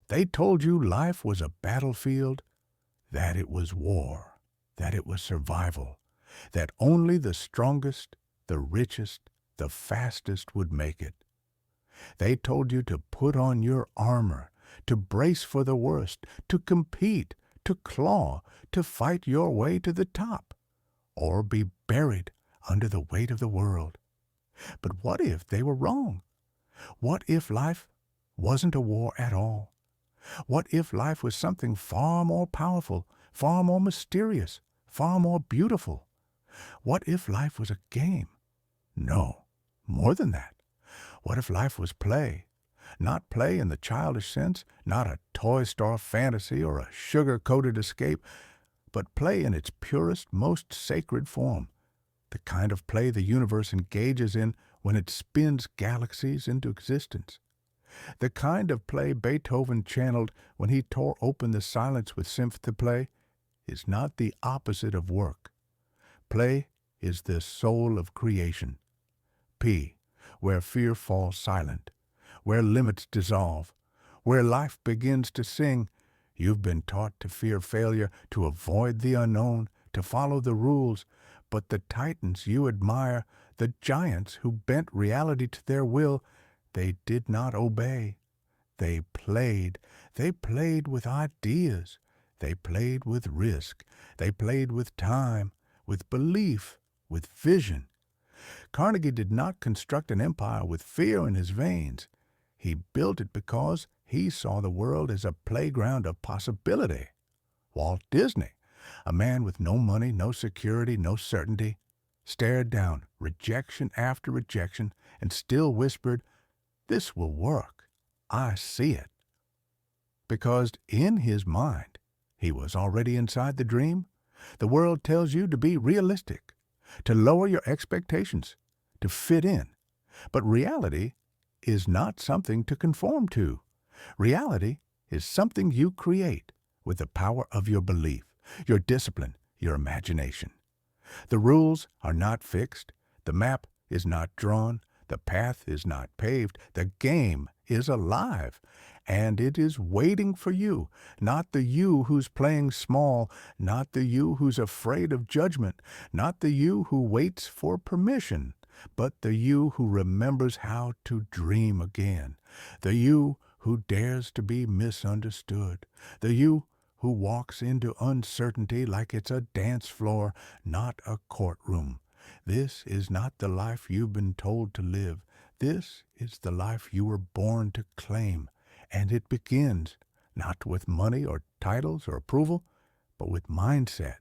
They told you life was a battlefield, that it was war, that it was survival, that only the strongest, the richest, the fastest would make it. They told you to put on your armor, to brace for the worst, to compete, to claw, to fight your way to the top, or be buried under the weight of the world. But what if they were wrong? What if life wasn't a war at all? What if life was something far more powerful, far more mysterious, far more beautiful? What if life was a game? No, more than that. What if life was play? Not play in the childish sense, not a toy store fantasy or a sugar-coated escape, but play in its purest, most sacred form, the kind of play the universe engages in when it spins galaxies into existence. The kind of play Beethoven channeled when he tore open the silence with symphony play is not the opposite of work. Play is the soul of creation. P, where fear falls silent, where limits dissolve, where life begins to sing. You've been taught to fear failure, to avoid the unknown, to follow the rules, but the titans you admire, the giants who bent reality to their will, they did not obey. They played. They played with ideas. They played with risk. They played with time, with belief, with vision. Carnegie did not construct an empire with fear in his veins. He built it because he saw the world as a playground of possibility. Walt Disney, a man with no money, no security, no certainty, stared down rejection after rejection and still whispered, "This will work. I see it." Because in his mind, he was already inside the dream. The world tells you to be realistic, to lower your expectations, to fit in. But reality is not something to conform to. Reality is something you create with the power of your belief, your discipline, your imagination. The rules are not fixed. The map is not drawn. The path is not paved. The game is alive, and it is waiting for you, not the you who's playing small, not the you who's afraid of judgment, not the you who waits for permission, but the you who remembers how to dream again, the you who dares to be misunderstood, the you who walks into uncertainty like it's a dance floor, not a courtroom. This is not the life you've been told to live. This is the life you were born to claim, and it begins not with money or titles or approval, but with mindset.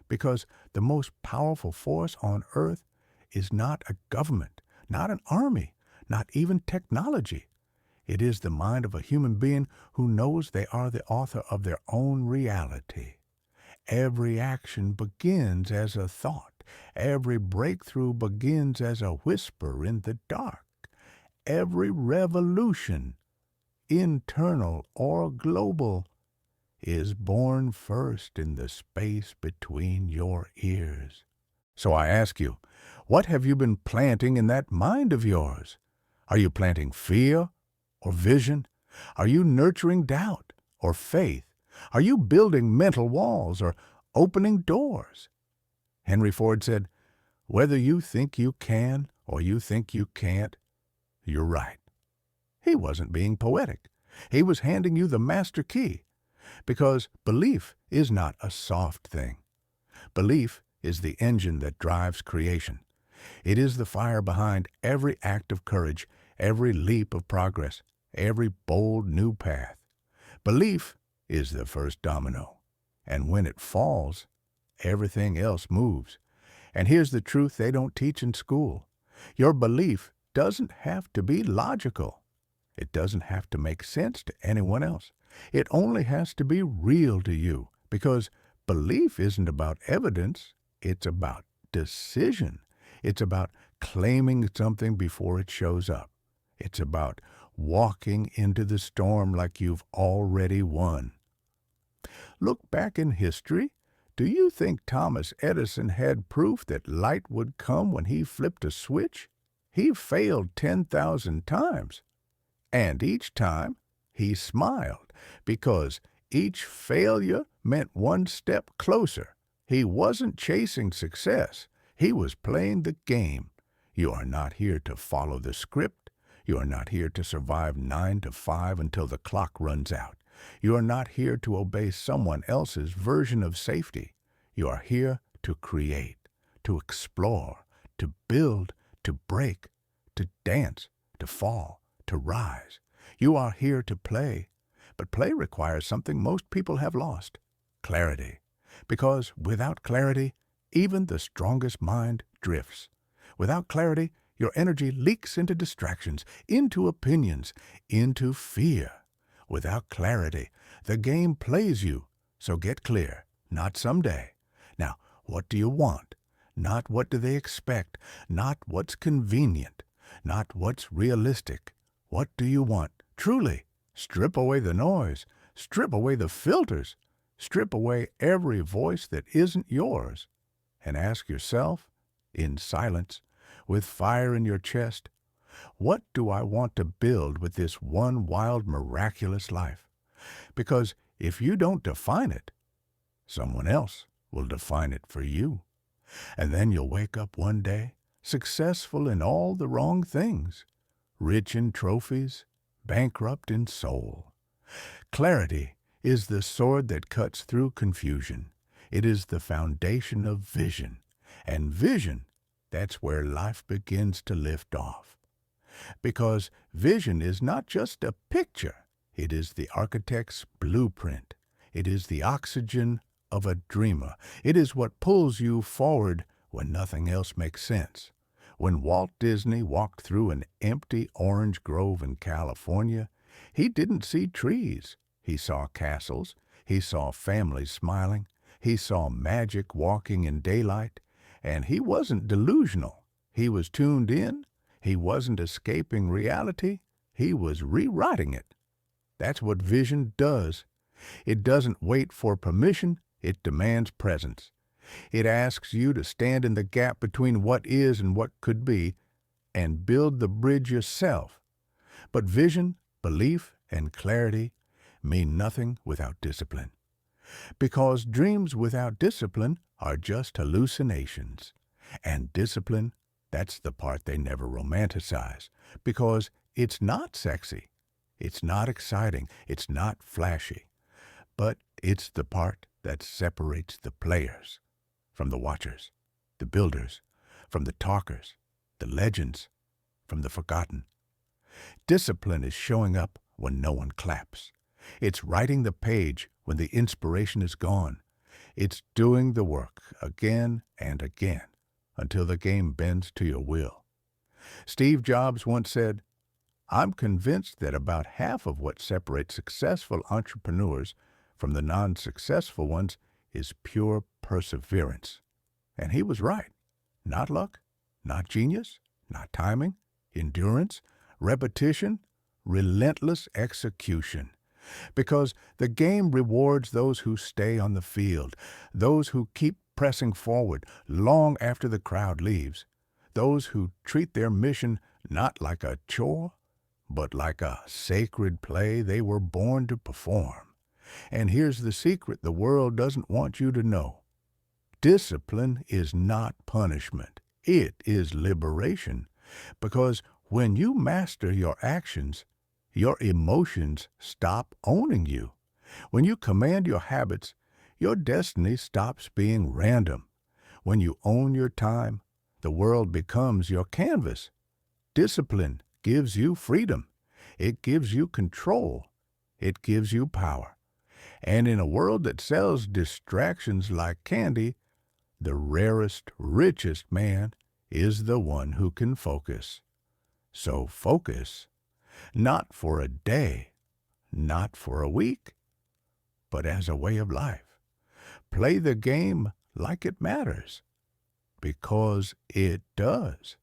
Because the most powerful force on earth is not a government, not an army, not even technology. It is the mind of a human being who knows they are the author of their own reality. Every action begins as a thought. Every breakthrough begins as a whisper in the dark. Every revolution, internal or global, is born first in the space between your ears. So I ask you, what have you been planting in that mind of yours? Are you planting fear or vision? Are you nurturing doubt or faith? Are you building mental walls or opening doors? Henry Ford said, "Whether you think you can or you think you can't, you're right." He wasn't being poetic. He was handing you the master key, because belief is not a soft thing. Belief is the engine that drives creation. It is the fire behind every act of courage, every leap of progress, every bold new path. Belief is the first domino, and when it falls, everything else moves. And here's the truth they don't teach in school. Your belief doesn't have to be logical. It doesn't have to make sense to anyone else. It only has to be real to you, because belief isn't about evidence. It's about decision. It's about claiming something before it shows up. It's about walking into the storm like you've already won. Look back in history. Do you think Thomas Edison had proof that light would come when he flipped a switch? He failed 10,000 times. And each time, He smiled because each failure meant one step closer. He wasn't chasing success. He was playing the game. You are not here to follow the script. You are not here to survive 9 to 5 until the clock runs out. You are not here to obey someone else's version of safety. You are here to create, to explore, to build, to break, to dance, to fall, to rise. You are here to play, but play requires something most people have lost: clarity. Because without clarity, even the strongest mind drifts. Without clarity, your energy leaks into distractions, into opinions, into fear. Without clarity, the game plays you. So get clear, not someday. Now, what do you want? Not what do they expect, not what's convenient, not what's realistic. What do you want? Truly, strip away the noise, strip away the filters, strip away every voice that isn't yours, and ask yourself, in silence, with fire in your chest, what do I want to build with this one wild, miraculous life? Because if you don't define it, someone else will define it for you. And then you'll wake up one day, successful in all the wrong things, rich in trophies, bankrupt in soul. Clarity is the sword that cuts through confusion. It is the foundation of vision. And vision, that's where life begins to lift off. Because vision is not just a picture. It is the architect's blueprint. It is the oxygen of a dreamer. It is what pulls you forward when nothing else makes sense. When Walt Disney walked through an empty orange grove in California, he didn't see trees. He saw castles. He saw families smiling. He saw magic walking in daylight. And he wasn't delusional. He was tuned in. He wasn't escaping reality. He was rewriting it. That's what vision does. It doesn't wait for permission. It demands presence. It asks you to stand in the gap between what is and what could be and build the bridge yourself. But vision, belief, and clarity mean nothing without discipline. Because dreams without discipline are just hallucinations. And discipline, that's the part they never romanticize. Because it's not sexy. It's not exciting. It's not flashy. But it's the part that separates the players from the watchers, the builders, from the talkers, the legends, from the forgotten. Discipline is showing up when no one claps. It's writing the page when the inspiration is gone. It's doing the work again and again until the game bends to your will. Steve Jobs once said, "I'm convinced that about half of what separates successful entrepreneurs from the non-successful ones is pure perseverance." And he was right. Not luck, not genius, not timing, endurance, repetition, relentless execution. Because the game rewards those who stay on the field, those who keep pressing forward long after the crowd leaves, those who treat their mission not like a chore, but like a sacred play they were born to perform. And here's the secret the world doesn't want you to know. Discipline is not punishment. It is liberation. Because when you master your actions, your emotions stop owning you. When you command your habits, your destiny stops being random. When you own your time, the world becomes your canvas. Discipline gives you freedom. It gives you control. It gives you power. And in a world that sells distractions like candy, the rarest, richest man is the one who can focus. So focus, not for a day, not for a week, but as a way of life. Play the game like it matters, because it does.